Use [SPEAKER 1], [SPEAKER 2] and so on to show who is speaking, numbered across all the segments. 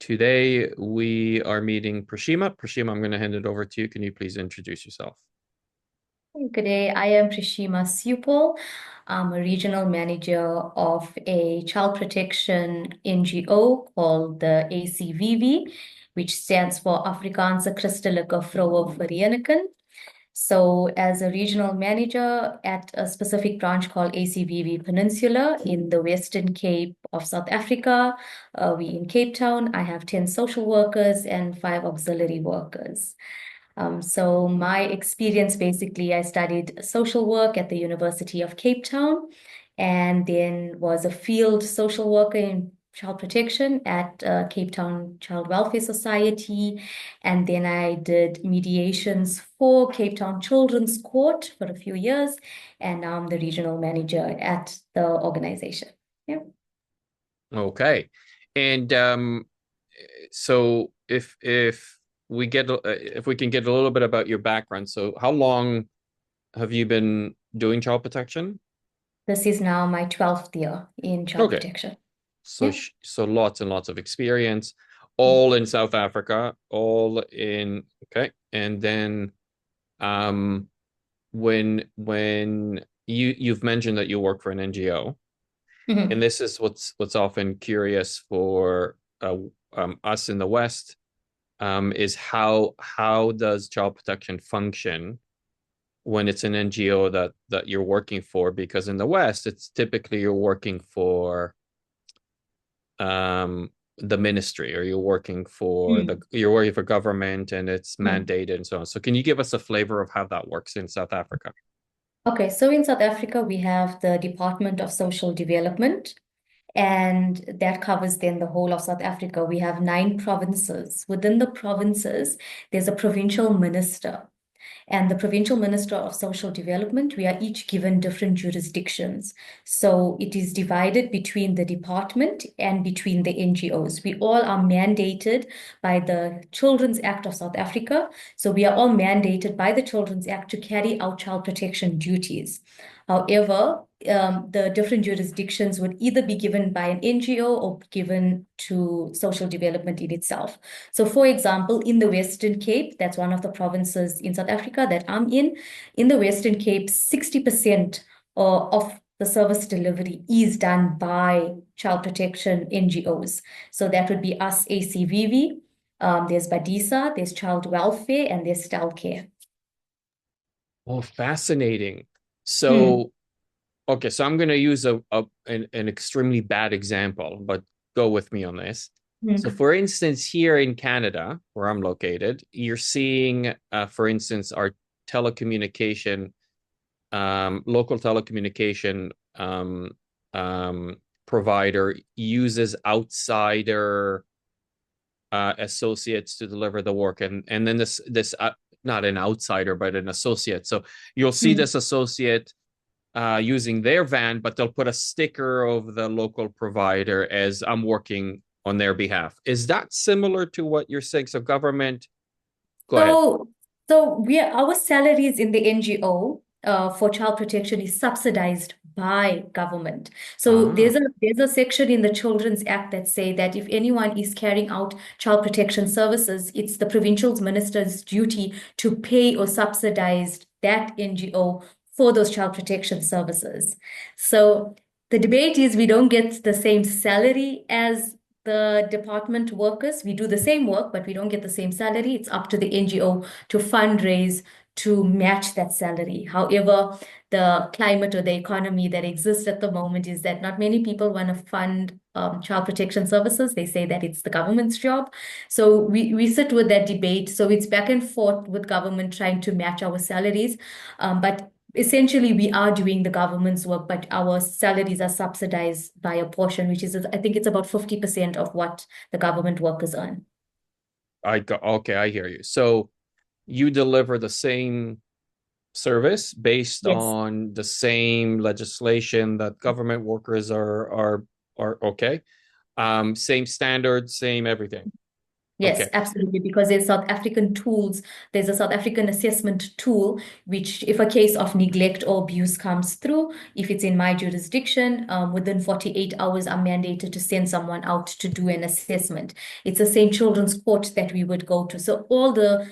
[SPEAKER 1] Today we are meeting Preshema. Preshema, I'm going to hand it over to you. Can you please introduce yourself?
[SPEAKER 2] Good day. I am Preshema Supal. I'm a regional manager of a child protection NGO called the ACVV, which stands for Afrikaanse Christelike Vroue Vereniging. So, as a regional manager at a specific branch called ACVV Peninsula in the Western Cape of South Africa, we in Cape Town. I have 10 social workers and 5 auxiliary workers. So my experience, basically, I studied social work at the University of Cape Town and then was a field social worker in child protection at Cape Town Child Welfare Society. And then I did mediations for Cape Town Children's Court for a few years. And now I'm the regional manager at the organization. Yeah.
[SPEAKER 1] Okay. And so if we can get a little bit about your background. So how long have you been doing child protection?
[SPEAKER 2] This is now my 12th year in child
[SPEAKER 1] Okay.
[SPEAKER 2] protection.
[SPEAKER 1] So
[SPEAKER 2] Yeah.
[SPEAKER 1] so lots and lots of experience, all in South Africa, all in okay. And then um when you've mentioned that you work for an NGO. And
[SPEAKER 2] Mhm.
[SPEAKER 1] this is what's often curious for us in the West, is how does child protection function when it's an NGO that you're working for? Because in the West, it's typically you're working for the ministry, or you're working for government, and it's
[SPEAKER 2] Mm.
[SPEAKER 1] mandated and so on. So can you give us a flavor of how that works in South Africa?
[SPEAKER 2] Okay, so in South Africa, we have the Department of Social Development, and that covers then the whole of South Africa. We have 9 provinces. Within the provinces, there's a provincial minister. And the Provincial Minister of Social Development, we are each given different jurisdictions. So it is divided between the department and between the NGOs. We all are mandated by the Children's Act of South Africa. So we are all mandated by the Children's Act to carry out child protection duties. However, the different jurisdictions would either be given by an NGO or given to social development in itself. So, for example, in the Western Cape, that's one of the provinces in South Africa that I'm in the Western Cape, 60% of the service delivery is done by child protection NGOs. So that would be us, ACVV, there's Badisa, there's Child Welfare, and there's Stel Care.
[SPEAKER 1] Oh, fascinating.
[SPEAKER 2] Hmm.
[SPEAKER 1] So okay, so I'm going to use an extremely bad example, but go with me on this. So,
[SPEAKER 2] Hmm.
[SPEAKER 1] for instance, here in Canada, where I'm located, you're seeing, for instance, our telecommunication, local telecommunication provider uses outsider associates to deliver the work, and then this not an outsider but an associate. So you'll see
[SPEAKER 2] Hmm.
[SPEAKER 1] this associate using their van, but they'll put a sticker of the local provider as I'm working on their behalf. Is that similar to what you're saying? So government, go ahead.
[SPEAKER 2] So, so our salaries in the NGO for child protection is subsidized by government. So
[SPEAKER 1] Ah,
[SPEAKER 2] there's a section in the Children's Act that say that if anyone is carrying out child protection services, it's the provincial minister's duty to pay or subsidize that NGO for those child protection services. So the debate is we don't get the same salary as the department workers. We do the same work, but we don't get the same salary. It's up to the NGO to fundraise to match that salary. However, the climate or the economy that exists at the moment is that not many people want to fund child protection services. They say that it's the government's job. So we sit with that debate. So it's back and forth with government trying to match our salaries. But essentially we are doing the government's work, but our salaries are subsidized by a portion, which is, I think it's about 50% of what the government workers earn.
[SPEAKER 1] okay, I hear you. So you deliver the same service based
[SPEAKER 2] Yes.
[SPEAKER 1] on the same legislation that government workers are okay. Same standards, same everything.
[SPEAKER 2] Yes,
[SPEAKER 1] Okay.
[SPEAKER 2] absolutely. Because there's South African tools, there's a South African assessment tool, which if a case of neglect or abuse comes through, if it's in my jurisdiction, within 48 hours, I'm mandated to send someone out to do an assessment. It's the same children's court that we would go to. So all the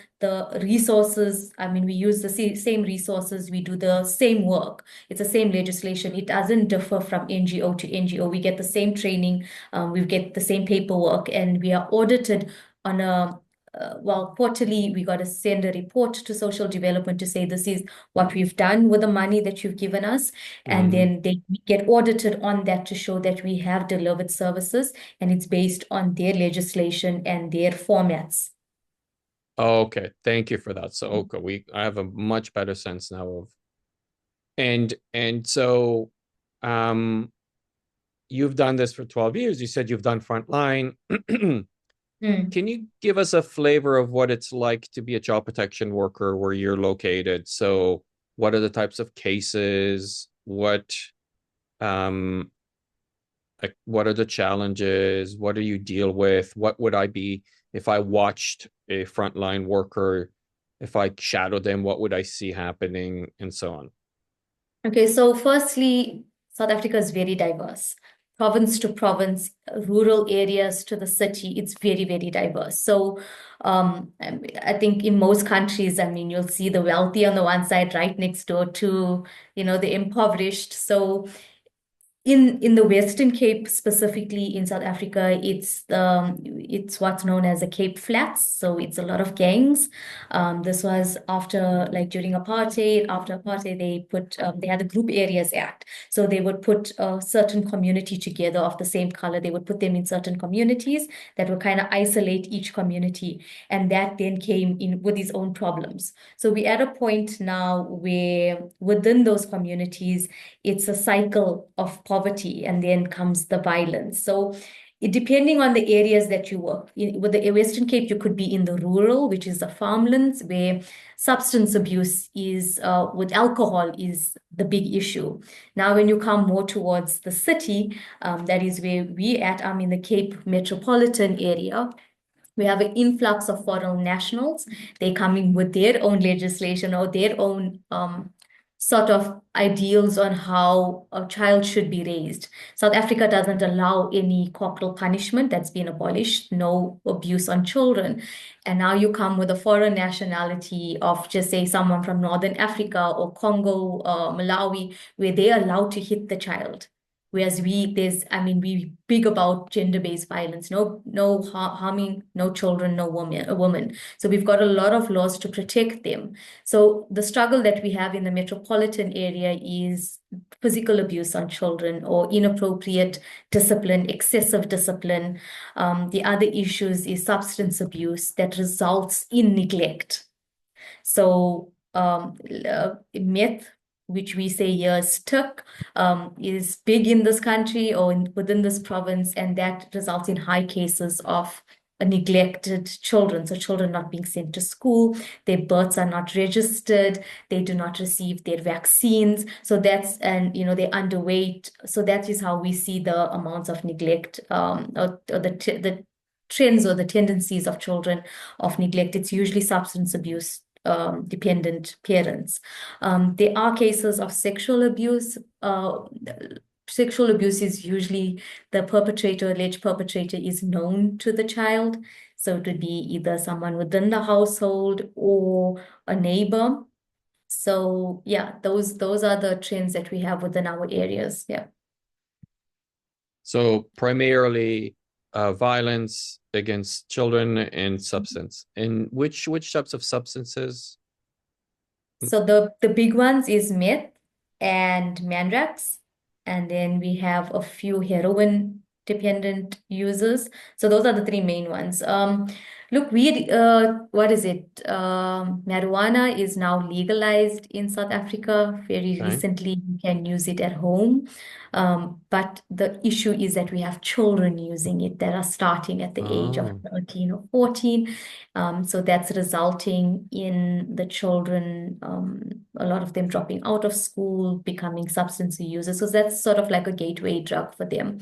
[SPEAKER 2] resources, I mean, we use the same resources, we do the same work. It's the same legislation. It doesn't differ from NGO to NGO. We get the same training, we get the same paperwork, and we are audited on a well, quarterly, we got to send a report to social development to say this is what we've done with the money that you've given us. And
[SPEAKER 1] Hmm.
[SPEAKER 2] then we get audited on that to show that we have delivered services, and it's based on their legislation and their formats.
[SPEAKER 1] Okay. Thank you for that. So okay, I have a much better sense now of and so um you've done this for 12 years. You said you've done frontline.
[SPEAKER 2] Mm.
[SPEAKER 1] Can you give us a flavor of what it's like to be a child protection worker where you're located? So, what are the types of cases? Um what are the challenges? What do you deal with? What would I be if I watched a frontline worker? If I shadowed them, what would I see happening and so on?
[SPEAKER 2] Okay, so firstly, South Africa is very diverse. Province to province, rural areas to the city, it's very, very diverse. So I think in most countries, I mean, you'll see the wealthy on the one side right next door to, the impoverished. So in the Western Cape, specifically in South Africa, it's what's known as the Cape Flats. So it's a lot of gangs. This was after, like, during apartheid. After apartheid, they had the Group Areas Act. So they would put a certain community together of the same color. They would put them in certain communities that would kind of isolate each community, and that then came in with its own problems. So we're at a point now where within those communities, it's a cycle of poverty, and then comes the violence. So depending on the areas that you work with the Western Cape, you could be in the rural, which is the farmlands, where substance abuse is with alcohol is the big issue. Now when you come more towards the city, that is where we at. I'm in the Cape metropolitan area. We have an influx of foreign nationals. They come in with their own legislation or their own sort of ideals on how a child should be raised. South Africa doesn't allow any corporal punishment. That's been abolished, no abuse on children. And now you come with a foreign nationality of, just say, someone from Northern Africa or Congo, Malawi, where they're allowed to hit the child. Whereas we big about gender-based violence, no harming, no children, no woman. So we've got a lot of laws to protect them. So the struggle that we have in the metropolitan area is physical abuse on children or inappropriate discipline, excessive discipline. The other issues is substance abuse that results in neglect. So meth, which we say here stuck, is big in this country or within this province, and that results in high cases of neglected children. So children not being sent to school, their births are not registered, they do not receive their vaccines. So they're underweight. So that is how we see the amounts of neglect, or the trends or the tendencies of children of neglect. It's usually substance abuse dependent parents. There are cases of sexual abuse. Sexual abuse is usually the alleged perpetrator is known to the child. So it would be either someone within the household or a neighbor. So yeah, those are the trends that we have within our areas. Yeah.
[SPEAKER 1] So primarily violence against children and substance. And which types of substances?
[SPEAKER 2] So the big ones is meth and mandrax, and then we have a few heroin dependent users. So those are the three main ones. Look, weed. What is it? Marijuana is now legalized in South Africa. Very
[SPEAKER 1] Okay.
[SPEAKER 2] recently, you can use it at home. But the issue is that we have children using it that are starting at the age of
[SPEAKER 1] Oh.
[SPEAKER 2] 13 or 14. So that's resulting in the children, a lot of them dropping out of school, becoming substance users. So that's sort of like a gateway drug for them.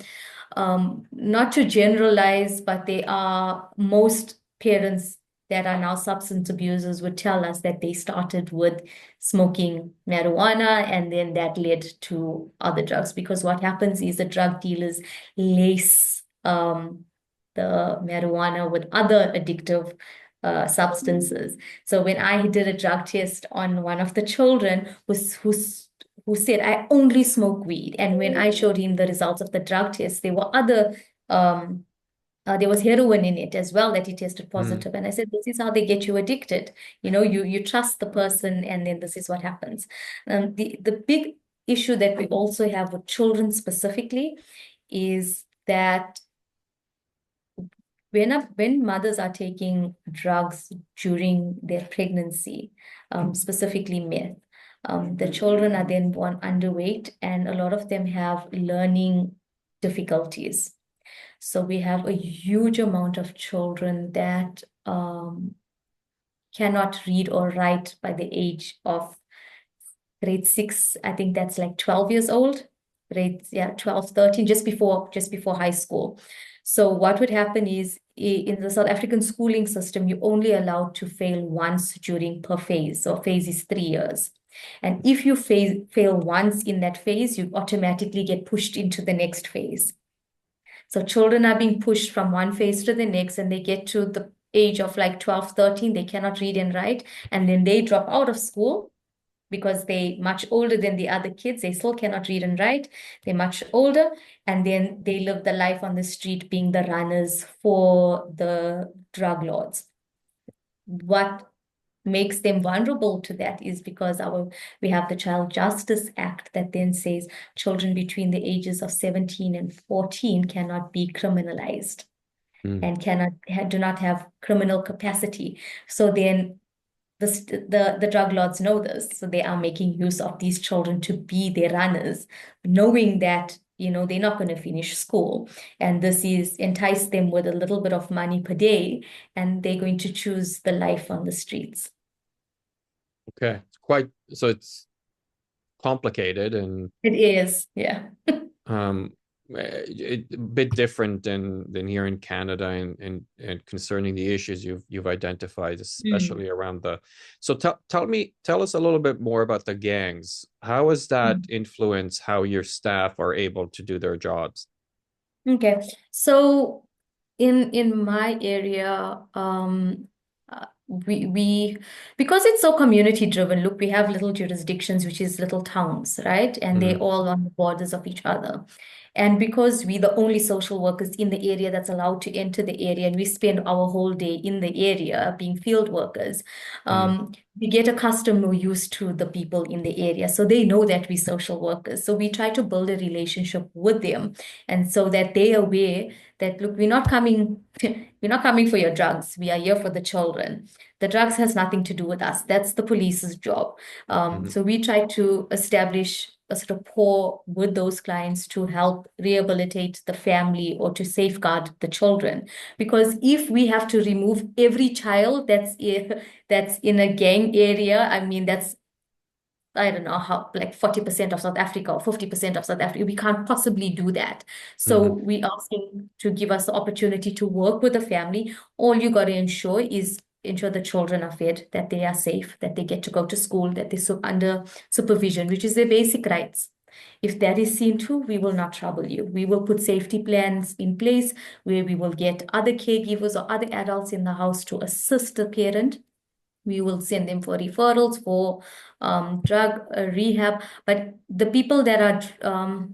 [SPEAKER 2] Not to generalize, but they are most parents that are now substance abusers would tell us that they started with smoking marijuana and then that led to other drugs. Because what happens is the drug dealers lace the marijuana with other addictive substances. So when I did a drug test on one of the children who said, I only smoke weed. And when I showed him the results of the drug test, there were other there was heroin in it as well that he tested
[SPEAKER 1] Mm.
[SPEAKER 2] positive. And I said, this is how they get you addicted. You trust the person, and then this is what happens. The big issue that we also have with children specifically is that when mothers are taking drugs during their pregnancy, specifically meth, the children are then born underweight, and a lot of them have learning difficulties. So we have a huge amount of children that cannot read or write by the age of grade 6. I think that's like 12 years old. Yeah, 12, 13, just before high school. So what would happen is in the South African schooling system, you're only allowed to fail once per phase. So phase is 3 years. And if you fail once in that phase, you automatically get pushed into the next phase. So children are being pushed from one phase to the next, and they get to the age of like 12, 13, they cannot read and write, and then they drop out of school because they're much older than the other kids. They still cannot read and write. They're much older, and then they live the life on the street being the runners for the drug lords. What makes them vulnerable to that is because we have the Child Justice Act that then says children between the ages of 17 and 14 cannot be criminalized
[SPEAKER 1] Mm.
[SPEAKER 2] and do not have criminal capacity. So then the drug lords know this, so they are making use of these children to be their runners, knowing that they're not going to finish school, and this is entice them with a little bit of money per day, and they're going to choose the life on the streets.
[SPEAKER 1] Okay. It's complicated and
[SPEAKER 2] It is, yeah.
[SPEAKER 1] um a bit different than here in Canada and concerning the issues you've identified,
[SPEAKER 2] Mm.
[SPEAKER 1] especially around the. So tell us a little bit more about the gangs. How does that
[SPEAKER 2] Mm.
[SPEAKER 1] influence how your staff are able to do their jobs?
[SPEAKER 2] Okay, so in my area, we because it's so community driven. Look, we have little jurisdictions, which is little towns, right? And they're
[SPEAKER 1] Mm-hmm.
[SPEAKER 2] all on the borders of each other. And because we're the only social workers in the area that's allowed to enter the area, and we spend our whole day in the area being field workers,
[SPEAKER 1] Mm-hmm.
[SPEAKER 2] we get accustomed or used to the people in the area. So they know that we're social workers. So we try to build a relationship with them, and so that they're aware that, look, we're not coming for your drugs. We are here for the children. The drugs has nothing to do with us. That's the police's job.
[SPEAKER 1] Mm-hmm.
[SPEAKER 2] So we try to establish a sort of rapport with those clients to help rehabilitate the family or to safeguard the children. Because if we have to remove every child that's in a gang area, I mean, that's, I don't know how, like 40% of South Africa or 50% of South Africa. We can't possibly do that. So
[SPEAKER 1] Mm-hmm.
[SPEAKER 2] we asking to give us the opportunity to work with the family. All you got to ensure the children are fed, that they are safe, that they get to go to school, that they're under supervision, which is their basic rights. If that is seen to, we will not trouble you. We will put safety plans in place where we will get other caregivers or other adults in the house to assist the parent. We will send them for referrals for drug rehab. But the people that are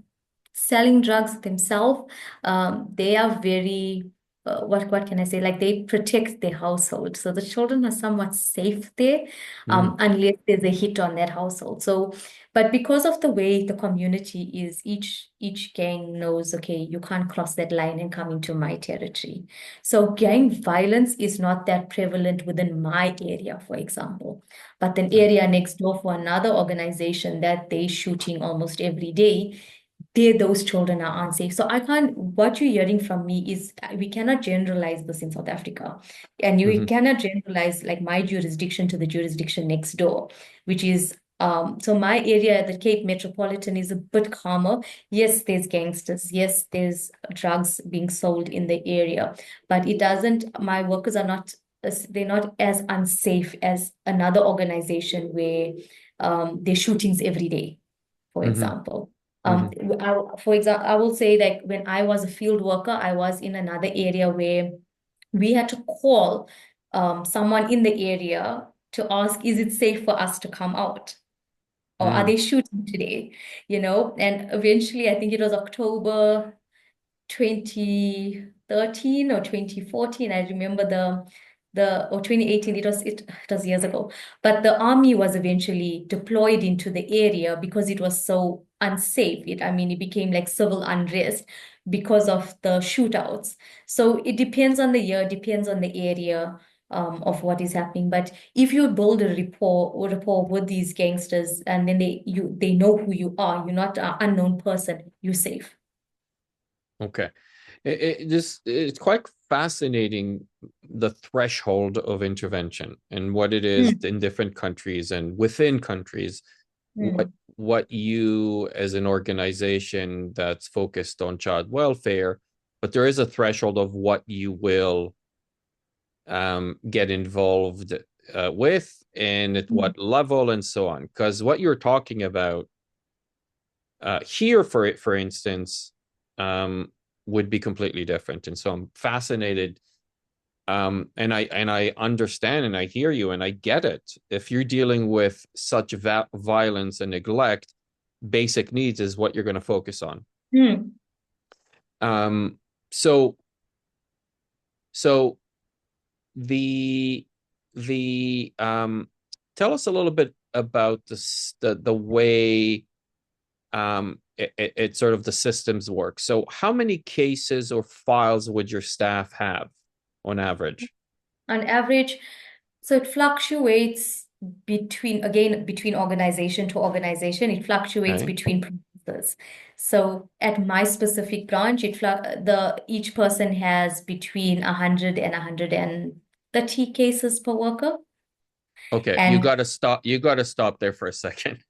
[SPEAKER 2] selling drugs themselves, they are very, what can I say? Like, they protect their household. So the children are somewhat safe there,
[SPEAKER 1] Mm-hmm.
[SPEAKER 2] unless there's a hit on that household. So, but because of the way the community is, each gang knows, okay, you can't cross that line and come into my territory. So gang violence is not that prevalent within my area, for example. But an area next door for another organization that they shooting almost every day, those children are unsafe. So what you're hearing from me is, we cannot generalize this in South Africa. And you
[SPEAKER 1] Mm-hmm.
[SPEAKER 2] cannot generalize like my jurisdiction to the jurisdiction next door, which is So my area, the Cape Metropolitan, is a bit calmer. Yes, there's gangsters. Yes, there's drugs being sold in the area, but it doesn't, my workers are not, they're not as unsafe as another organization where there's shootings every day, for
[SPEAKER 1] Mm-hmm.
[SPEAKER 2] example.
[SPEAKER 1] Mm-hmm.
[SPEAKER 2] For example, I will say that when I was a field worker, I was in another area where we had to call someone in the area to ask, is it safe for us to come out? Or are
[SPEAKER 1] Mm-hmm.
[SPEAKER 2] they shooting today? And eventually, I think it was October 2013 or 2014. I remember or 2018, it was years ago. But the army was eventually deployed into the area because it was so unsafe. It became like civil unrest because of the shootouts. So it depends on the year, depends on the area. Of what is happening, but if you build a rapport with these gangsters, and then they know who you are, you're not an unknown person, you're safe.
[SPEAKER 1] Okay. It's quite fascinating, the threshold of intervention and what it is
[SPEAKER 2] Mm,
[SPEAKER 1] in different countries and within countries, what
[SPEAKER 2] mm,
[SPEAKER 1] what you as an organization that's focused on child welfare, but there is a threshold of what you will get involved with and at
[SPEAKER 2] mm,
[SPEAKER 1] what level and so on. Because what you're talking about here, for instance, would be completely different. And so I'm fascinated, and I understand and I hear you and I get it. If you're dealing with such violence and neglect, basic needs is what you're going to focus on.
[SPEAKER 2] mm.
[SPEAKER 1] Um, so so the tell us a little bit about the way it sort of the systems work. So how many cases or files would your staff have on average?
[SPEAKER 2] On average, so it fluctuates between organization to organization. It fluctuates
[SPEAKER 1] Okay.
[SPEAKER 2] between provinces. So at my specific branch, each person has between 100 and 130 cases per worker.
[SPEAKER 1] Okay,
[SPEAKER 2] And
[SPEAKER 1] you got to stop there for a second.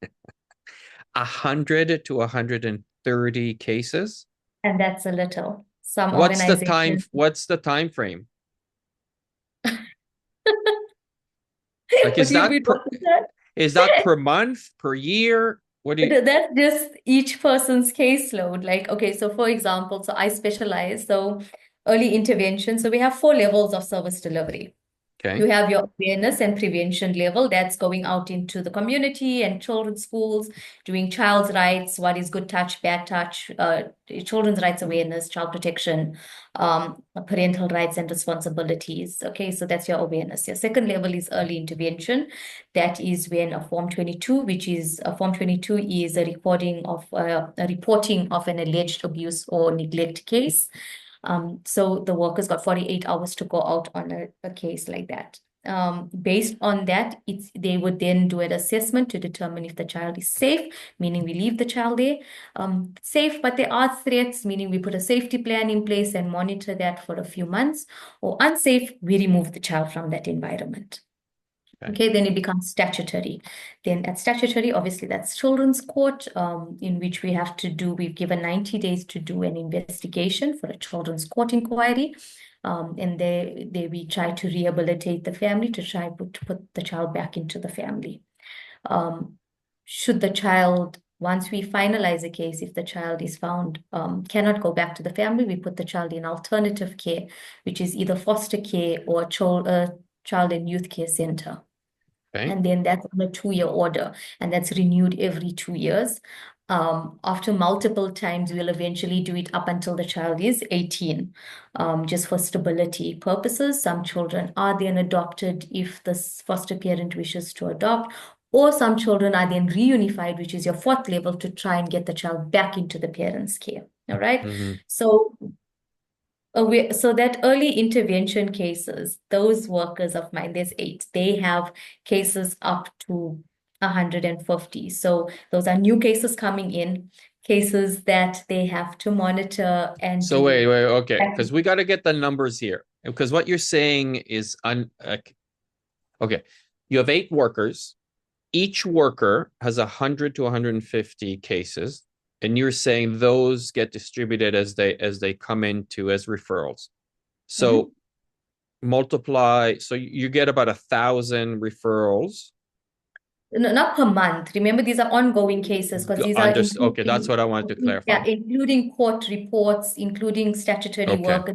[SPEAKER 1] 100 to 130 cases.
[SPEAKER 2] and that's a little. Some organizations.
[SPEAKER 1] What's the time frame? Like,
[SPEAKER 2] What do you mean? What is that?
[SPEAKER 1] is that per month, per year? What do you
[SPEAKER 2] That's just each person's caseload. Like, okay, so for example, so I specialize, so early intervention. So we have four levels of service delivery. You
[SPEAKER 1] Okay.
[SPEAKER 2] have your awareness and prevention level that's going out into the community and children's schools, doing child's rights, what is good touch, bad touch, children's rights awareness, child protection, parental rights and responsibilities. Okay, so that's your awareness. Your second level is early intervention. That is when a Form 22, which is a Form 22 is a reporting of an alleged abuse or neglect case. So the workers got 48 hours to go out on a case like that. Based on that, they would then do an assessment to determine if the child is safe, meaning we leave the child there. Safe, but there are threats, meaning we put a safety plan in place and monitor that for a few months. Or unsafe, we remove the child from that environment.
[SPEAKER 1] Okay.
[SPEAKER 2] Okay, then it becomes statutory. Then at statutory, obviously that's children's court, in which we've given 90 days to do an investigation for a children's court inquiry. And we try to rehabilitate the family to try to put the child back into the family. Um, should the child, once we finalize a case, if the child is found cannot go back to the family, we put the child in alternative care, which is either foster care or child and youth care center.
[SPEAKER 1] Okay.
[SPEAKER 2] And then that's on a 2-year order, and that's renewed every 2 years. After multiple times, we'll eventually do it up until the child is 18, just for stability purposes. Some children are then adopted if the foster parent wishes to adopt, or some children are then reunified, which is your fourth level, to try and get the child back into the parent's care. All right.
[SPEAKER 1] Mm-hmm.
[SPEAKER 2] So so that early intervention cases, those workers of mine, there's 8, they have cases up to 150. So those are new cases coming in, cases that they have to monitor and
[SPEAKER 1] So wait,
[SPEAKER 2] do.
[SPEAKER 1] okay, because we got to get the numbers here. Because what you're saying is okay. You have 8 workers. each worker has 100 to 150 cases, and you're saying those get distributed as they come into as referrals.
[SPEAKER 2] Mhm.
[SPEAKER 1] So multiply, so you get about 1,000 referrals.
[SPEAKER 2] No, not per month. Remember, these are ongoing cases because these are
[SPEAKER 1] Understood. Okay, that's
[SPEAKER 2] including,
[SPEAKER 1] what I wanted to clarify.
[SPEAKER 2] yeah, including court reports, including statutory
[SPEAKER 1] Okay.
[SPEAKER 2] work.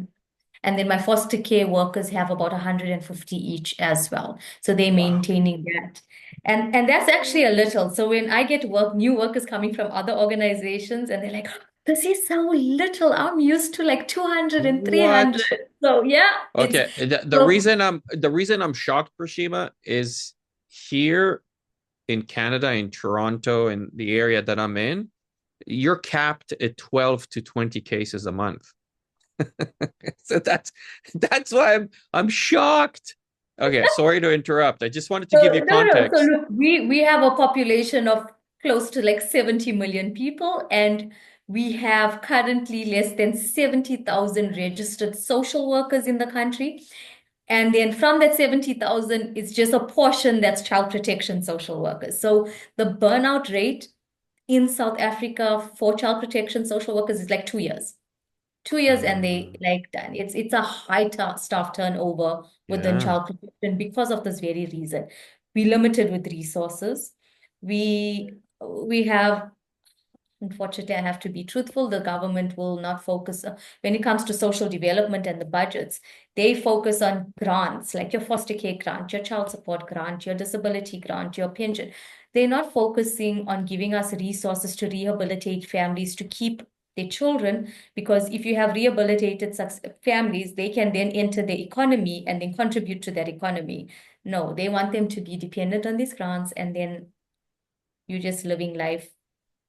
[SPEAKER 2] And then my foster care workers have about 150 each as well. So they're
[SPEAKER 1] Wow.
[SPEAKER 2] maintaining that. And that's actually a little. So when I get new workers coming from other organizations and they're like, this is so little. I'm used to like 200 and 300.
[SPEAKER 1] What?
[SPEAKER 2] So yeah, it's
[SPEAKER 1] Okay.
[SPEAKER 2] so
[SPEAKER 1] The reason I'm shocked, Prashima, is here in Canada, in Toronto, in the area that I'm in, you're capped at 12 to 20 cases a month. So that's why I'm shocked. Okay, sorry to interrupt. I just wanted to give you
[SPEAKER 2] no, no. So
[SPEAKER 1] context.
[SPEAKER 2] look, we have a population of close to like 70 million people, and we have currently less than 70,000 registered social workers in the country. And then from that 70,000, it's just a portion that's child protection social workers. So the burnout rate in South Africa for child protection social workers is like 2 years. 2 years and they
[SPEAKER 1] Mm,
[SPEAKER 2] like done. It's a high staff turnover within
[SPEAKER 1] yeah.
[SPEAKER 2] child protection because of this very reason. We limited with resources. We have, unfortunately, I have to be truthful. The government will not focus when it comes to social development and the budgets. They focus on grants like your foster care grant, your child support grant, your disability grant, your pension. They're not focusing on giving us resources to rehabilitate families to keep their children, because if you have rehabilitated families, they can then enter the economy and then contribute to that economy. No, they want them to be dependent on these grants, and then you're just living life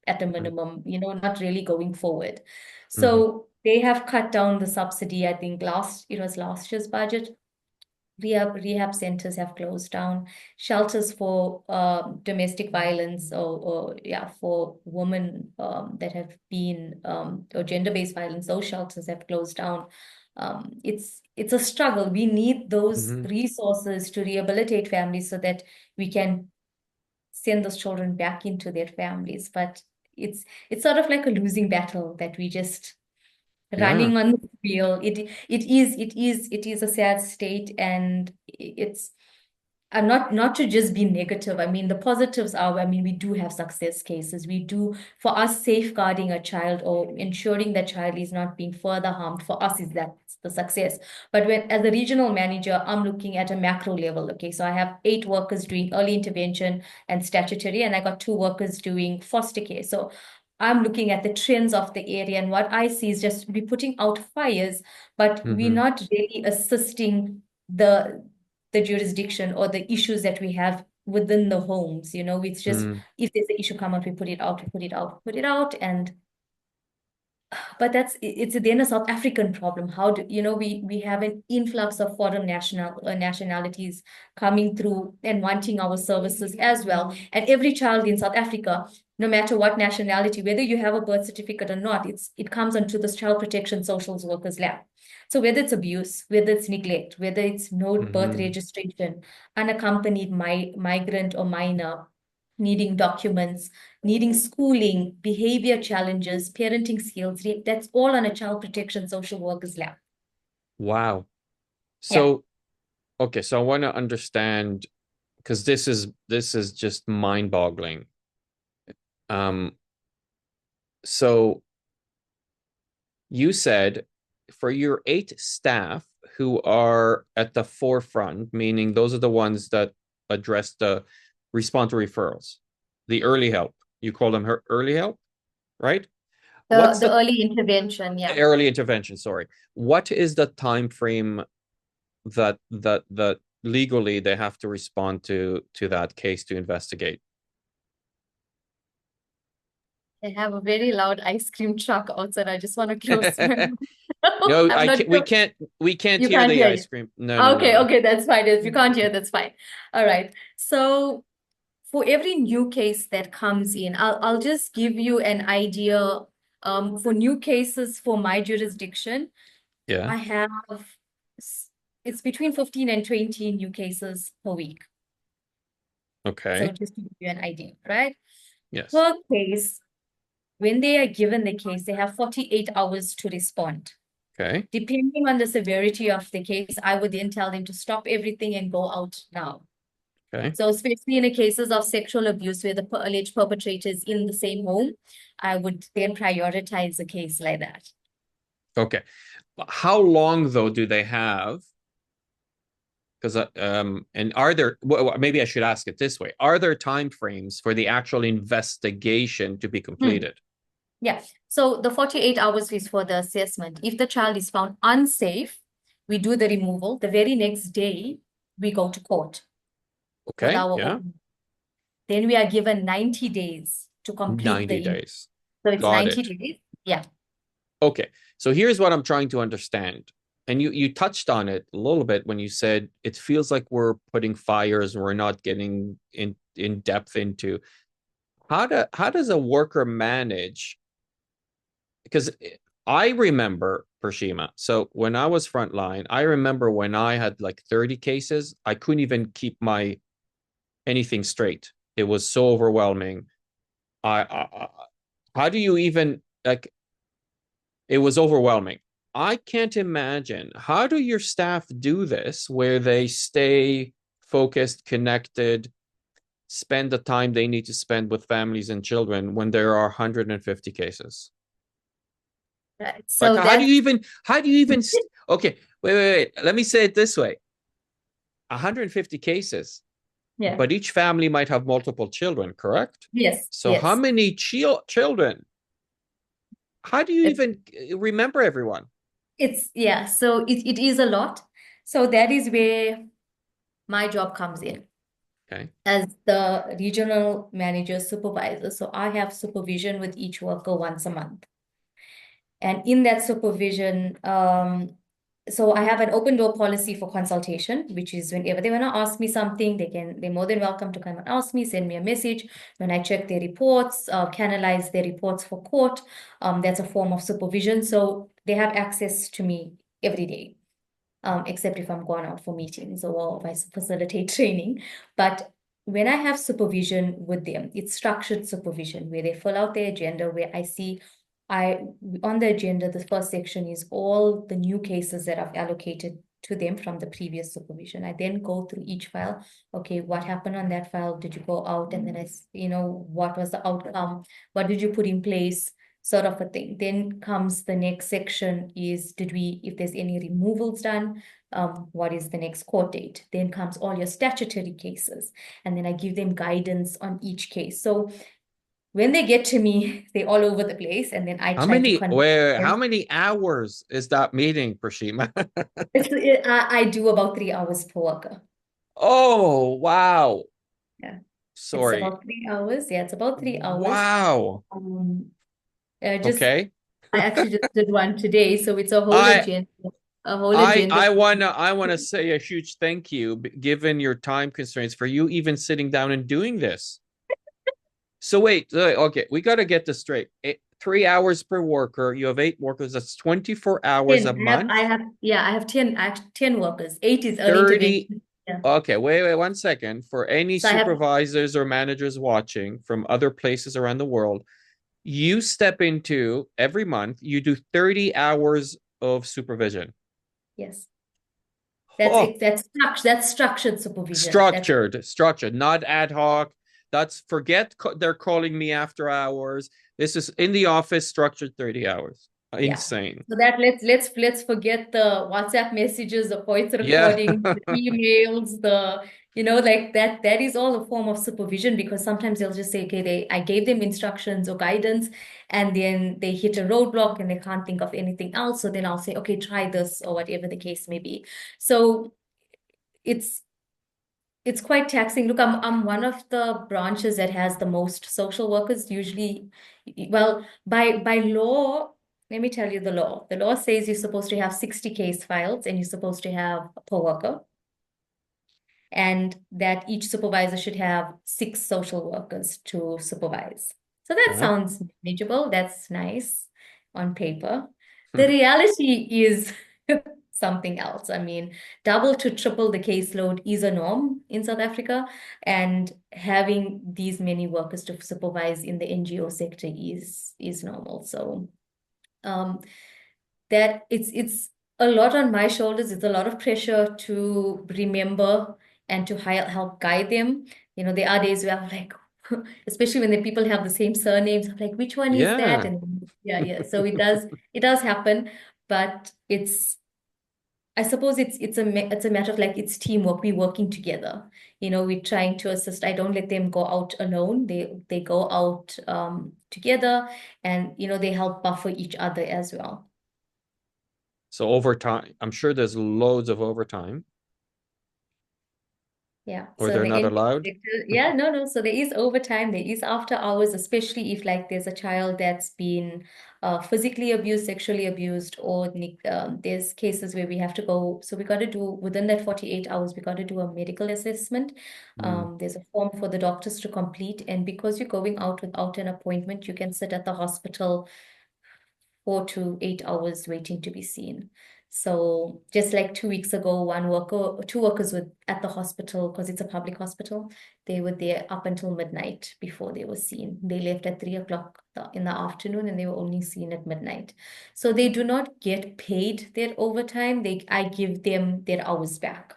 [SPEAKER 2] at a minimum, not really going forward.
[SPEAKER 1] Mm-hmm.
[SPEAKER 2] So they have cut down the subsidy. I think it was last year's budget. Rehab centers have closed down. Shelters for domestic violence, or yeah, for women that have been or gender-based violence, those shelters have closed down. It's a struggle. We need those
[SPEAKER 1] Mm-hmm.
[SPEAKER 2] resources to rehabilitate families so that we can send those children back into their families. But it's it's sort of like a losing battle that we just
[SPEAKER 1] Yeah.
[SPEAKER 2] running on the wheel. It is a sad state, and it's not to just be negative. I mean, the positives are, I mean, we do have success cases. We do, for us, safeguarding a child or ensuring that child is not being further harmed, for us is that the success. But when, as a regional manager, I'm looking at a macro level. Okay, so I have 8 workers doing early intervention and statutory, and I got 2 workers doing foster care. So I'm looking at the trends of the area, and what I see is just we putting out fires, but we're
[SPEAKER 1] Mm-hmm.
[SPEAKER 2] not really assisting the jurisdiction or the issues that we have within the homes. It's just
[SPEAKER 1] Mm-hmm.
[SPEAKER 2] if there's an issue come up, we put it out, we put it out, we put it out, and but it's then a South African problem. How do we have an influx of foreign nationalities coming through and wanting our services as well. And every child in South Africa, no matter what nationality, whether you have a birth certificate or not, it comes onto this child protection social workers lab. So whether it's abuse, whether it's neglect, whether it's no birth
[SPEAKER 1] Mm-hmm.
[SPEAKER 2] registration, unaccompanied migrant or minor needing documents, needing schooling, behavior challenges, parenting skills. That's all on a child protection social worker's lap.
[SPEAKER 1] Wow.
[SPEAKER 2] Yeah.
[SPEAKER 1] So, okay, so I want to understand because this is just mind-boggling. Um, so you said for your 8 staff who are at the forefront, meaning those are the ones that address the respond to referrals, the early help. You call them her early help, right?
[SPEAKER 2] The
[SPEAKER 1] What's
[SPEAKER 2] the
[SPEAKER 1] the
[SPEAKER 2] early intervention, yeah.
[SPEAKER 1] early intervention? Sorry. What is the time frame that legally they have to respond to that case to investigate?
[SPEAKER 2] I have a very loud ice cream truck outside. I just want to close my
[SPEAKER 1] No,
[SPEAKER 2] I'm
[SPEAKER 1] I
[SPEAKER 2] not
[SPEAKER 1] can't,
[SPEAKER 2] sure.
[SPEAKER 1] we can't
[SPEAKER 2] You
[SPEAKER 1] hear
[SPEAKER 2] can't
[SPEAKER 1] the
[SPEAKER 2] hear
[SPEAKER 1] ice
[SPEAKER 2] it.
[SPEAKER 1] cream. No, no, no,
[SPEAKER 2] Okay,
[SPEAKER 1] no.
[SPEAKER 2] okay, that's fine. If you can't hear, that's fine. All right. So for every new case that comes in, I'll just give you an idea. For new cases for my jurisdiction,
[SPEAKER 1] Yeah.
[SPEAKER 2] I have it's between 15 and 20 new cases per week. So
[SPEAKER 1] Okay.
[SPEAKER 2] just to give you an idea, right?
[SPEAKER 1] Yes.
[SPEAKER 2] Per case, when they are given the case, they have 48 hours to respond.
[SPEAKER 1] Okay.
[SPEAKER 2] Depending on the severity of the case, I would then tell them to stop everything and go out now.
[SPEAKER 1] Okay.
[SPEAKER 2] So especially in the cases of sexual abuse where the alleged perpetrator is in the same home, I would then prioritize a case like that.
[SPEAKER 1] Okay. How long though do they have? Because and are there, well, maybe I should ask it this way. Are there time frames for the actual investigation to be
[SPEAKER 2] Hmm.
[SPEAKER 1] completed?
[SPEAKER 2] Yeah. So the 48 hours is for the assessment. If the child is found unsafe, we do the removal. The very next day, we go to court with
[SPEAKER 1] Okay.
[SPEAKER 2] our
[SPEAKER 1] Yeah.
[SPEAKER 2] own. Then we are given 90 days to complete
[SPEAKER 1] 90
[SPEAKER 2] the,
[SPEAKER 1] days.
[SPEAKER 2] so it's
[SPEAKER 1] Got
[SPEAKER 2] 90
[SPEAKER 1] it.
[SPEAKER 2] days. Yeah.
[SPEAKER 1] Okay. So here's what I'm trying to understand. And you touched on it a little bit when you said it feels like we're putting fires and we're not getting in depth into how does a worker manage? Because I remember Preshema. So when I was frontline, I remember when I had like 30 cases, I couldn't even keep my anything straight. It was so overwhelming. I how do you even like it was overwhelming. I can't imagine how do your staff do this where they stay focused, connected, spend the time they need to spend with families and children when there are 150 cases?
[SPEAKER 2] Right.
[SPEAKER 1] Like
[SPEAKER 2] So that's,
[SPEAKER 1] how do you even okay, wait. Let me say it this way. 150 cases,
[SPEAKER 2] yeah.
[SPEAKER 1] but each family might have multiple children, correct?
[SPEAKER 2] Yes.
[SPEAKER 1] So how
[SPEAKER 2] Yes.
[SPEAKER 1] many children? How do you
[SPEAKER 2] It's,
[SPEAKER 1] even remember everyone?
[SPEAKER 2] yeah. So it is a lot. So that is where my job comes in
[SPEAKER 1] Okay.
[SPEAKER 2] as the regional manager supervisor. So I have supervision with each worker once a month. And in that supervision, so I have an open door policy for consultation, which is whenever they want to ask me something, they're more than welcome to come and ask me, send me a message. When I check their reports, canalize their reports for court, that's a form of supervision. So they have access to me every day, except if I'm going out for meetings or if I facilitate training. But when I have supervision with them, it's structured supervision where they fill out their agenda, where I see I on the agenda, the first section is all the new cases that I've allocated to them from the previous supervision. I then go through each file. Okay, what happened on that file? Did you go out? And then what was the outcome? What did you put in place? Sort of a thing. Then comes the next section is if there's any removals done, what is the next court date? Then comes all your statutory cases. And then I give them guidance on each case. So when they get to me, they're all over the place, and then I try to connect
[SPEAKER 1] How
[SPEAKER 2] them.
[SPEAKER 1] many hours is that meeting, Prashima?
[SPEAKER 2] I do about 3 hours per worker.
[SPEAKER 1] Oh, wow.
[SPEAKER 2] Yeah, it's
[SPEAKER 1] Sorry.
[SPEAKER 2] about 3 hours. Yeah, it's about 3 hours.
[SPEAKER 1] Wow.
[SPEAKER 2] Um, just
[SPEAKER 1] Okay.
[SPEAKER 2] I actually just did one today, so it's
[SPEAKER 1] I
[SPEAKER 2] a whole agenda.
[SPEAKER 1] I wanna say a huge thank you, given your time constraints, for you even sitting down and doing this. So wait, okay, we got to get this straight. 3 hours per worker. You have eight workers. That's 24 hours a
[SPEAKER 2] 10.
[SPEAKER 1] month.
[SPEAKER 2] I have 10, 10 workers. Eight is early
[SPEAKER 1] 30.
[SPEAKER 2] intervention. Yeah.
[SPEAKER 1] Okay, wait, 1 second. For any
[SPEAKER 2] So I have,
[SPEAKER 1] supervisors or managers watching from other places around the world, you step into every month, you do 30 hours of supervision.
[SPEAKER 2] yes,
[SPEAKER 1] Oh,
[SPEAKER 2] that's structured supervision. That's
[SPEAKER 1] structured, not ad hoc. That's forget they're calling me after hours. This is in the office, structured 30 hours.
[SPEAKER 2] Yeah.
[SPEAKER 1] Insane.
[SPEAKER 2] So that let's forget the WhatsApp messages, the voice
[SPEAKER 1] Yeah.
[SPEAKER 2] recordings, the emails, like that is all a form of supervision because sometimes they'll just say, okay, I gave them instructions or guidance, and then they hit a roadblock and they can't think of anything else. So then I'll say, okay, try this or whatever the case may be. So it's it's quite taxing. Look, I'm one of the branches that has the most social workers. Usually, well, by law, let me tell you the law. The law says you're supposed to have 60 case files and you're supposed to have per worker, and that each supervisor should have 6 social workers to supervise. So that
[SPEAKER 1] Okay.
[SPEAKER 2] sounds manageable. That's nice on paper. The reality is something else. I mean, double to triple the caseload is a norm in South Africa, and having these many workers to supervise in the NGO sector is normal. So um, that it's a lot on my shoulders. It's a lot of pressure to remember and to help guide them. You know, there are days where I'm like, especially when the people have the same surnames, I'm like, which one is that?
[SPEAKER 1] Yeah.
[SPEAKER 2] And yeah, yeah. So it does happen, but I suppose it's a matter of like it's teamwork. We're working together. You know, we're trying to assist. I don't let them go out alone. They go out together, and you know they help buffer each other as well.
[SPEAKER 1] So overtime, I'm sure there's loads of overtime,
[SPEAKER 2] Yeah.
[SPEAKER 1] or
[SPEAKER 2] So in
[SPEAKER 1] they're
[SPEAKER 2] the
[SPEAKER 1] not
[SPEAKER 2] NGO
[SPEAKER 1] allowed.
[SPEAKER 2] sector, yeah, no, no. So there is overtime, there is after hours, especially if like there's a child that's been physically abused, sexually abused, or there's cases where we have to go. So we got to do within that 48 hours, we got to do a medical assessment.
[SPEAKER 1] Mm,
[SPEAKER 2] There's a form for the doctors to complete, and because you're going out without an appointment, you can sit at the hospital 4 to 8 hours waiting to be seen. So just like 2 weeks ago, two workers were at the hospital because it's a public hospital. They were there up until midnight before they were seen. They left at 3 o'clock in the afternoon and they were only seen at midnight. So they do not get paid their overtime. I give them their hours back.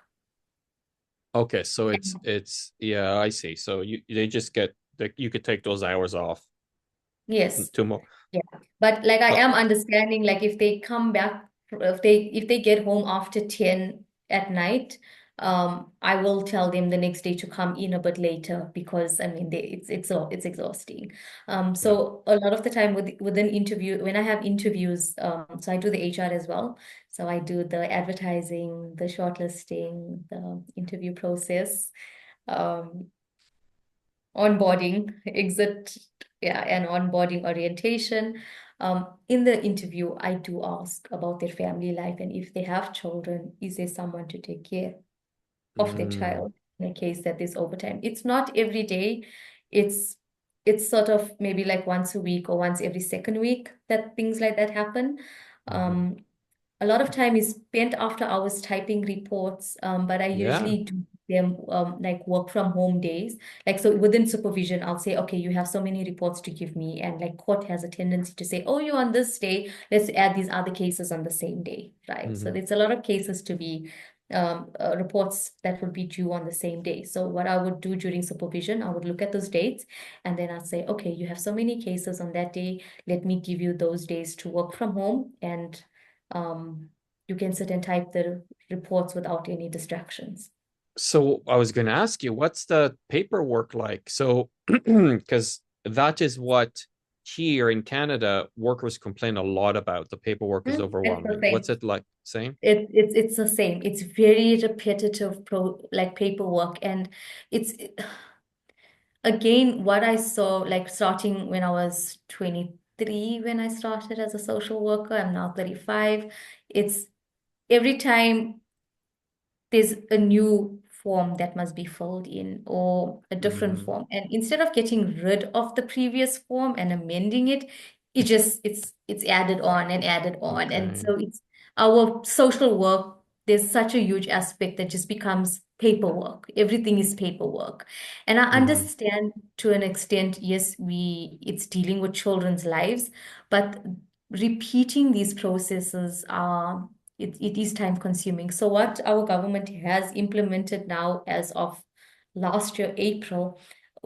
[SPEAKER 1] okay, so it's yeah, I see. So they just get like you could take those hours off
[SPEAKER 2] Yes.
[SPEAKER 1] tomorrow.
[SPEAKER 2] Yeah, but like I
[SPEAKER 1] Oh,
[SPEAKER 2] am understanding, like if they come back, if they get home after 10 at night, I will tell them the next day to come in a bit later because I mean it's exhausting.
[SPEAKER 1] yeah.
[SPEAKER 2] So a lot of the time within interview when I have interviews, so I do the HR as well. So I do the advertising, the shortlisting, the interview process. Um, onboarding, exit, yeah, and onboarding orientation. In the interview, I do ask about their family life and if they have children, is there someone to take care of their
[SPEAKER 1] Mm,
[SPEAKER 2] child in a case that there's overtime? It's not every day. It's it's sort of maybe like once a week or once every second week that things like that happen.
[SPEAKER 1] mhm.
[SPEAKER 2] Um, a lot of time is spent after hours typing reports, but I
[SPEAKER 1] Yeah.
[SPEAKER 2] usually do them like work from home days. Like so within supervision, I'll say, okay, you have so many reports to give me. And like court has a tendency to say, oh, you're on this day, let's add these other cases on the same day, right? So
[SPEAKER 1] Mhm.
[SPEAKER 2] there's a lot of cases to be reports that would be due on the same day. So what I would do during supervision, I would look at those dates and then I'll say, okay, you have so many cases on that day. Let me give you those days to work from home and um, you can sit and type the reports without any distractions.
[SPEAKER 1] So I was going to ask you, what's the paperwork like? So, because that is what here in Canada, workers complain a lot about. The paperwork is
[SPEAKER 2] It's the
[SPEAKER 1] overwhelming. What's
[SPEAKER 2] same.
[SPEAKER 1] it like? Same?
[SPEAKER 2] It's the same. It's very repetitive like paperwork, and it's again what I saw like starting when I was 23 when I started as a social worker. I'm now 35. It's every time there's a new form that must be filled in or a different
[SPEAKER 1] Mm,
[SPEAKER 2] form. And instead of getting rid of the previous form and amending it, it's added on and added on. And
[SPEAKER 1] okay.
[SPEAKER 2] so it's our social work, there's such a huge aspect that just becomes paperwork. Everything is paperwork. And I
[SPEAKER 1] Mhm.
[SPEAKER 2] understand to an extent, yes, it's dealing with children's lives, but repeating these processes are it is time consuming. So what our government has implemented now as of last year, April,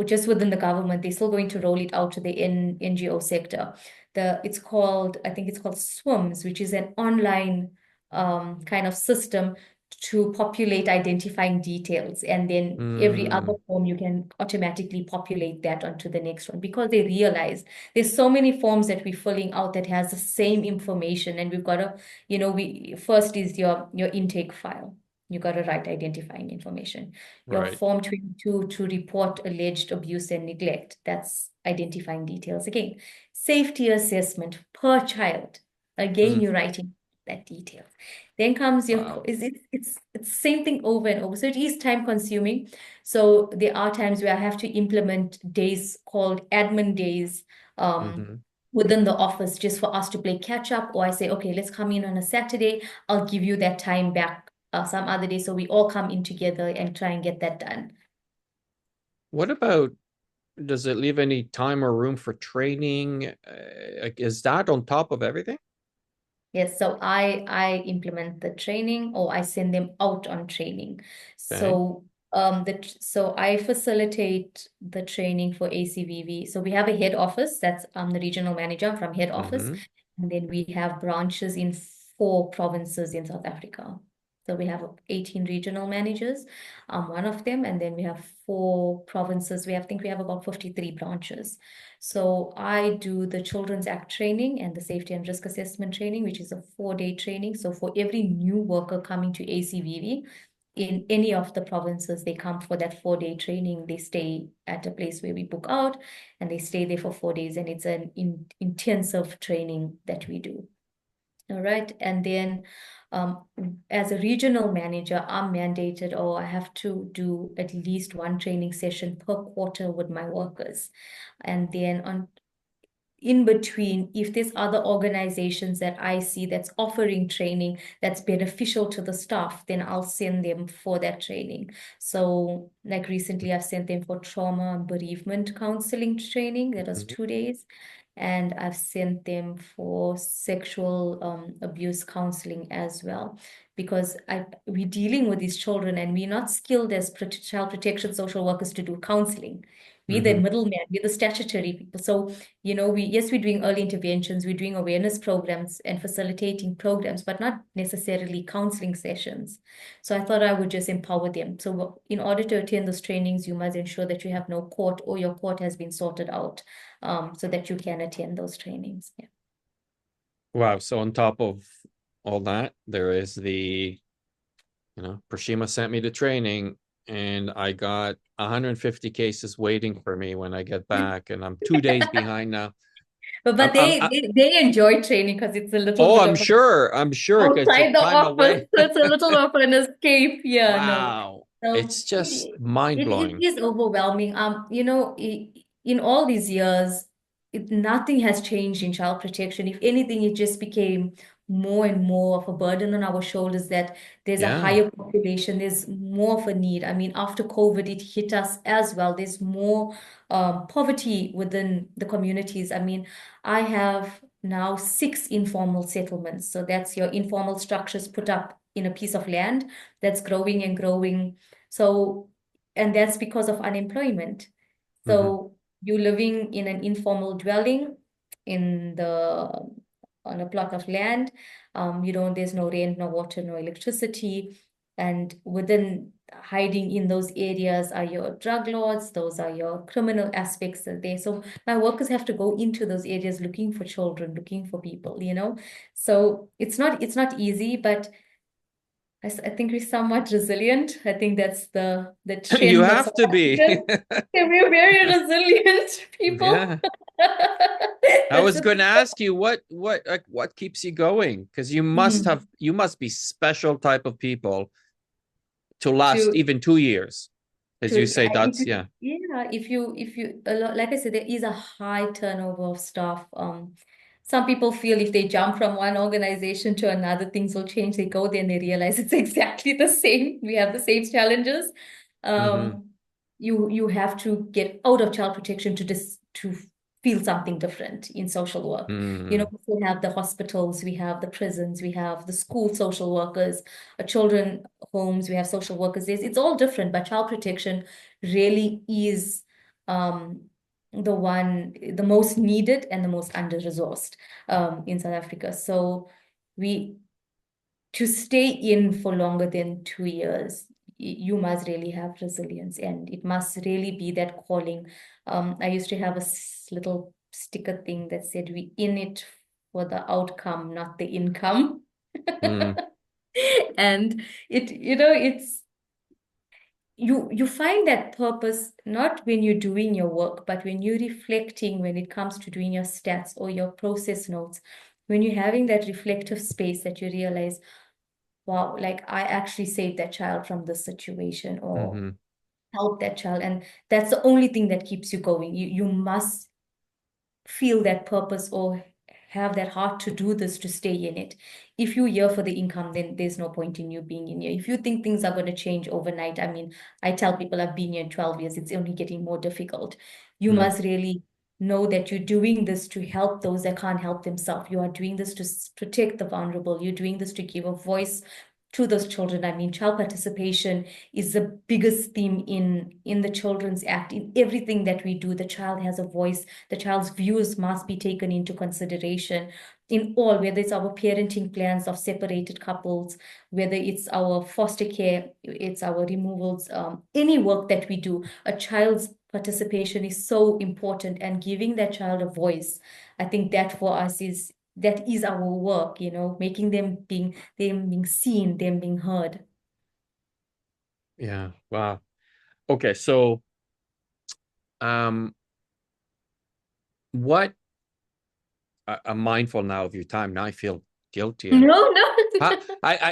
[SPEAKER 2] just within the government, they're still going to roll it out to the NGO sector. I think it's called SWIMS, which is an online kind of system to populate identifying details. And then every other
[SPEAKER 1] Mm,
[SPEAKER 2] form, you can automatically populate that onto the next one because they realize there's so many forms that we're filling out that has the same information. And we've got to we first is your intake file. You got to write identifying information. Your
[SPEAKER 1] right.
[SPEAKER 2] form 22 to report alleged abuse and neglect. That's identifying details. Again, safety assessment per child. Again,
[SPEAKER 1] Mm,
[SPEAKER 2] you're writing that detail. Then comes
[SPEAKER 1] wow.
[SPEAKER 2] is it's same thing over and over. So it is time consuming. So there are times where I have to implement days called admin days.
[SPEAKER 1] Mhm.
[SPEAKER 2] within the office just for us to play catch up. Or I say, okay, let's come in on a Saturday. I'll give you that time back some other day. So we all come in together and try and get that done.
[SPEAKER 1] What about, does it leave any time or room for training? Like, is that on top of everything?
[SPEAKER 2] Yes, so I implement the training or I send them out on training.
[SPEAKER 1] Okay.
[SPEAKER 2] So I facilitate the training for ACVV. So we have a head office, that's the regional manager from head office,
[SPEAKER 1] Mm-hmm.
[SPEAKER 2] and then we have branches in 4 provinces in South Africa. So we have 18 regional managers, one of them, and then we have 4 provinces. I think we have about 53 branches. So I do the Children's Act training and the safety and risk assessment training, which is a 4-day training. So for every new worker coming to ACVV in any of the provinces, they come for that 4-day training. They stay at a place where we book out and they stay there for 4 days. And it's an intensive training that we do. All right. And then um, as a regional manager, I'm mandated or I have to do at least one training session per quarter with my workers. And then on in between, if there's other organizations that I see that's offering training that's beneficial to the staff, then I'll send them for that training. So, like recently, I've sent them for trauma and bereavement counseling training. That was
[SPEAKER 1] Mm-hmm.
[SPEAKER 2] 2 days. And I've sent them for sexual abuse counseling as well. Because we're dealing with these children and we're not skilled as child protection social workers to do counseling. We're the
[SPEAKER 1] Mm-hmm.
[SPEAKER 2] middleman, we're the statutory people. So we're doing early interventions, we're doing awareness programs and facilitating programs, but not necessarily counseling sessions. So I thought I would just empower them. So in order to attend those trainings, you must ensure that you have no court or your court has been sorted out, so that you can attend those trainings. Yeah.
[SPEAKER 1] Wow. So on top of all that, there is Preshema sent me to training and I got 150 cases waiting for me when I get back, and I'm 2 days behind now.
[SPEAKER 2] But they enjoy training because it's a little
[SPEAKER 1] Oh,
[SPEAKER 2] bit
[SPEAKER 1] I'm
[SPEAKER 2] of
[SPEAKER 1] sure. I'm sure because it's
[SPEAKER 2] outside the
[SPEAKER 1] time
[SPEAKER 2] office,
[SPEAKER 1] away.
[SPEAKER 2] so it's a little of an escape. Yeah, no.
[SPEAKER 1] Wow.
[SPEAKER 2] So
[SPEAKER 1] It's just mind
[SPEAKER 2] it
[SPEAKER 1] blowing.
[SPEAKER 2] is overwhelming. In all these years, nothing has changed in child protection. If anything, it just became more and more of a burden on our shoulders that there's a
[SPEAKER 1] Yeah.
[SPEAKER 2] higher population, there's more of a need. I mean, after COVID, it hit us as well. There's more poverty within the communities. I mean, I have now 6 informal settlements. So that's your informal structures put up in a piece of land that's growing and growing. So, and that's because of unemployment.
[SPEAKER 1] Hmm.
[SPEAKER 2] So you're living in an informal dwelling in the on a plot of land. There's no rent, no water, no electricity. And within hiding in those areas are your drug lords, those are your criminal aspects that there. So my workers have to go into those areas looking for children, looking for people. So it's not easy, but I think we're somewhat resilient. I think that's the
[SPEAKER 1] You
[SPEAKER 2] trend of
[SPEAKER 1] have
[SPEAKER 2] South
[SPEAKER 1] to be.
[SPEAKER 2] Africans. We're very resilient people.
[SPEAKER 1] Yeah. I
[SPEAKER 2] That's
[SPEAKER 1] was
[SPEAKER 2] just
[SPEAKER 1] going to ask you what keeps you going, because
[SPEAKER 2] Mhm.
[SPEAKER 1] you must be special type of people to last
[SPEAKER 2] to
[SPEAKER 1] even 2 years. As you
[SPEAKER 2] to
[SPEAKER 1] say,
[SPEAKER 2] if
[SPEAKER 1] that's
[SPEAKER 2] you,
[SPEAKER 1] yeah.
[SPEAKER 2] yeah, if you a lot, like I said, there is a high turnover of staff. Some people feel if they jump from one organization to another, things will change. They go there and they realize it's exactly the same. We have the same challenges.
[SPEAKER 1] Hmm.
[SPEAKER 2] Um, you have to get out of child protection to feel something different in social work.
[SPEAKER 1] Hmm.
[SPEAKER 2] We still have the hospitals, we have the prisons, we have the school social workers, children homes, we have social workers. It's all different, but child protection really is um, the most needed and the most under-resourced in South Africa. So we to stay in for longer than 2 years, you must really have resilience and it must really be that calling. I used to have a little sticker thing that said, we in it for the outcome, not the income.
[SPEAKER 1] Hmm.
[SPEAKER 2] And it's you find that purpose not when you're doing your work, but when you're reflecting, when it comes to doing your stats or your process notes, when you're having that reflective space that you realize, wow, like I actually saved that child from this situation or
[SPEAKER 1] Hmm.
[SPEAKER 2] help that child. And that's the only thing that keeps you going. You must feel that purpose or have that heart to do this, to stay in it. If you're here for the income, then there's no point in you being in here. If you think things are going to change overnight, I mean, I tell people I've been here 12 years, it's only getting more difficult. You
[SPEAKER 1] Mm,
[SPEAKER 2] must really know that you're doing this to help those that can't help themselves. You are doing this to protect the vulnerable. You're doing this to give a voice to those children. I mean, child participation is the biggest theme in the Children's Act. In everything that we do, the child has a voice. The child's views must be taken into consideration in all, whether it's our parenting plans of separated couples, whether it's our foster care, it's our removals, any work that we do, a child's participation is so important, and giving that child a voice, I think that for us is our work, making them being seen, them being heard.
[SPEAKER 1] yeah. Wow. Okay. So, um, what I'm mindful now of your time. Now I feel guilty. And
[SPEAKER 2] No, no.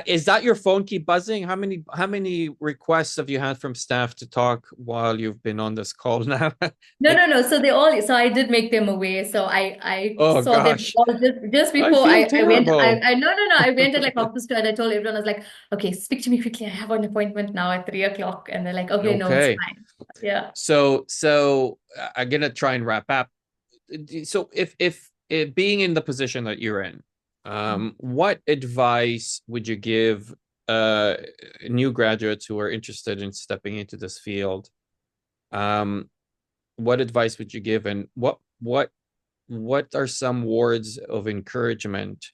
[SPEAKER 1] is that your phone keep buzzing? How many requests have you had from staff to talk while you've been on this call now?
[SPEAKER 2] No, no,
[SPEAKER 1] Like,
[SPEAKER 2] no. So I did make them aware. So I
[SPEAKER 1] oh
[SPEAKER 2] saw them
[SPEAKER 1] gosh,
[SPEAKER 2] all just
[SPEAKER 1] I
[SPEAKER 2] before
[SPEAKER 1] feel
[SPEAKER 2] I went.
[SPEAKER 1] terrible.
[SPEAKER 2] I no, no, no. I went at like 2:30 and I told everyone, I was like, okay, speak to me quickly. I have an appointment now at 3 o'clock. And they're like, okay, no, it's
[SPEAKER 1] Okay.
[SPEAKER 2] fine. Yeah.
[SPEAKER 1] So I'm gonna try and wrap up. So if being in the position that you're in, what advice would you give uh new graduates who are interested in stepping into this field? Um, what advice would you give, and what are some words of encouragement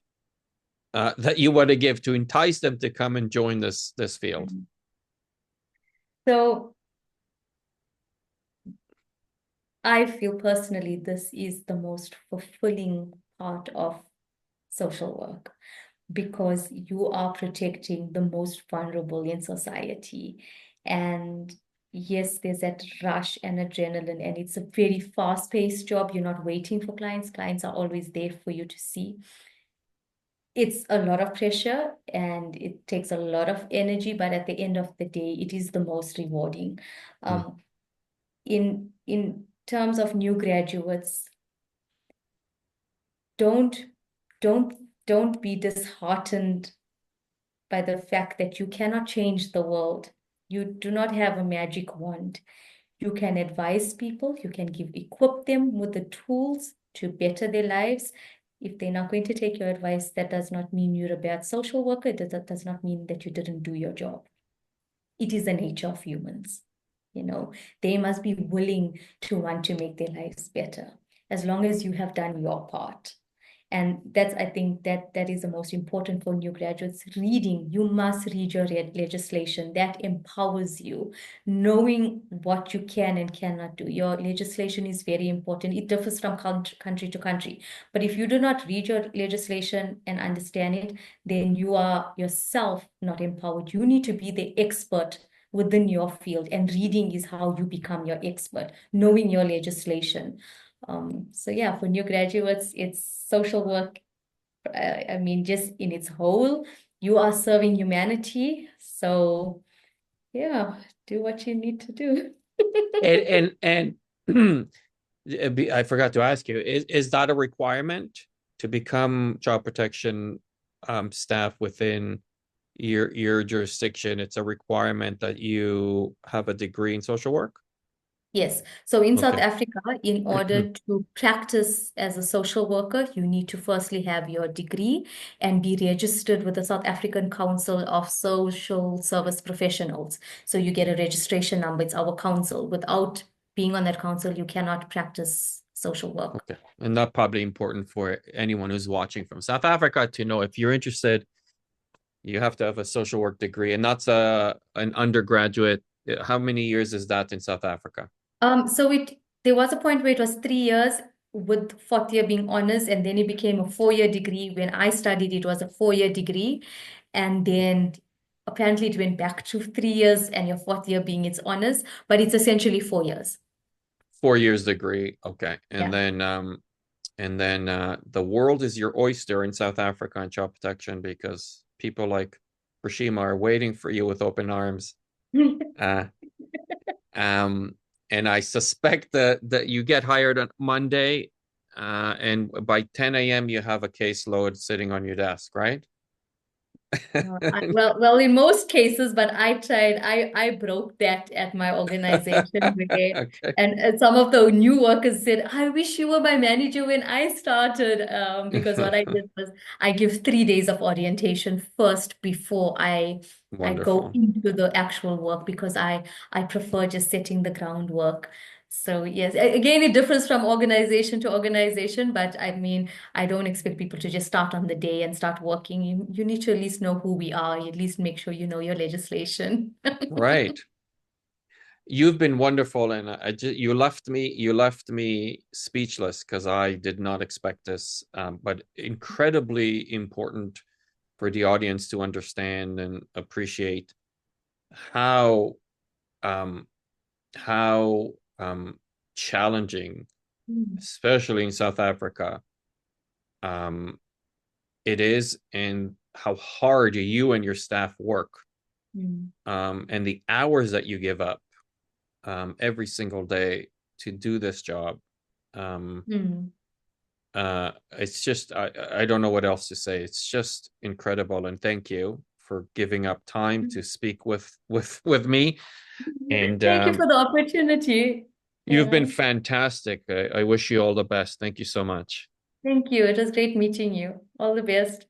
[SPEAKER 1] that you want to give to entice them to come and join this field?
[SPEAKER 2] Mhm. So I feel personally this is the most fulfilling part of social work, because you are protecting the most vulnerable in society. And yes, there's that rush and adrenaline, and it's a very fast-paced job. You're not waiting for clients. Clients are always there for you to see. It's a lot of pressure and it takes a lot of energy, but at the end of the day, it is the most rewarding.
[SPEAKER 1] Mm,
[SPEAKER 2] Um, in terms of new graduates, don't don't don't be disheartened by the fact that you cannot change the world. You do not have a magic wand. You can advise people, you can equip them with the tools to better their lives. If they're not going to take your advice, that does not mean you're a bad social worker. That does not mean that you didn't do your job. It is the nature of humans. They must be willing to want to make their lives better as long as you have done your part. And that's, I think, that is the most important for new graduates. Reading, you must read your legislation. That empowers you. Knowing what you can and cannot do. Your legislation is very important. It differs from country to country. But if you do not read your legislation and understand it, then you are yourself not empowered. You need to be the expert within your field. And reading is how you become your expert, knowing your legislation. So yeah, for new graduates, it's social work. I mean, just in its whole, you are serving humanity. So yeah, do what you need to do.
[SPEAKER 1] and I forgot to ask you, is that a requirement to become child protection staff within your jurisdiction? It's a requirement that you have a degree in social work?
[SPEAKER 2] Yes. So in South
[SPEAKER 1] Okay.
[SPEAKER 2] Africa, in order to practice as a social worker, you need to firstly have your degree and be registered with the South African Council of Social Service Professionals. So you get a registration number. It's our council. Without being on that council, you cannot practice social work.
[SPEAKER 1] Okay. And that's probably important for anyone who's watching from South Africa to know. If you're interested, you have to have a social work degree, and that's an undergraduate. How many years is that in South Africa?
[SPEAKER 2] So there was a point where it was 3 years with fourth year being honors, and then it became a 4 year degree. When I studied, it was a 4 year degree, and then apparently it went back to 3 years and your fourth year being its honors, but it's essentially 4 years.
[SPEAKER 1] 4 years degree. Okay. And
[SPEAKER 2] Yeah.
[SPEAKER 1] then the world is your oyster in South Africa on child protection, because people like Preshema are waiting for you with open arms. Uh, um, and I suspect that you get hired on Monday. And by 10 a.m. you have a caseload sitting on your desk, right?
[SPEAKER 2] Well, in most cases, but I broke that at my organization where,
[SPEAKER 1] Okay.
[SPEAKER 2] and some of the new workers said, I wish you were my manager when I started. Because what I did was I give 3 days of orientation first before I go
[SPEAKER 1] Wonderful.
[SPEAKER 2] into the actual work because I prefer just setting the groundwork. So yes, again, it differs from organization to organization, but I mean, I don't expect people to just start on the day and start working. You need to at least know who we are. You at least make sure you know your legislation.
[SPEAKER 1] Right. You've been wonderful, and you left me speechless because I did not expect this. But incredibly important for the audience to understand and appreciate how um, how challenging,
[SPEAKER 2] Mm,
[SPEAKER 1] especially in South Africa, um, it is, and how hard you and your staff work,
[SPEAKER 2] mm,
[SPEAKER 1] and the hours that you give up every single day to do this job. Um,
[SPEAKER 2] mm.
[SPEAKER 1] it's just I don't know what else to say. It's just incredible, and thank you for giving up time to speak with me. And
[SPEAKER 2] Thank you for the opportunity.
[SPEAKER 1] you've been
[SPEAKER 2] Yeah.
[SPEAKER 1] fantastic. I wish you all the best. Thank you so much.
[SPEAKER 2] Thank you. It was great meeting you. All the best.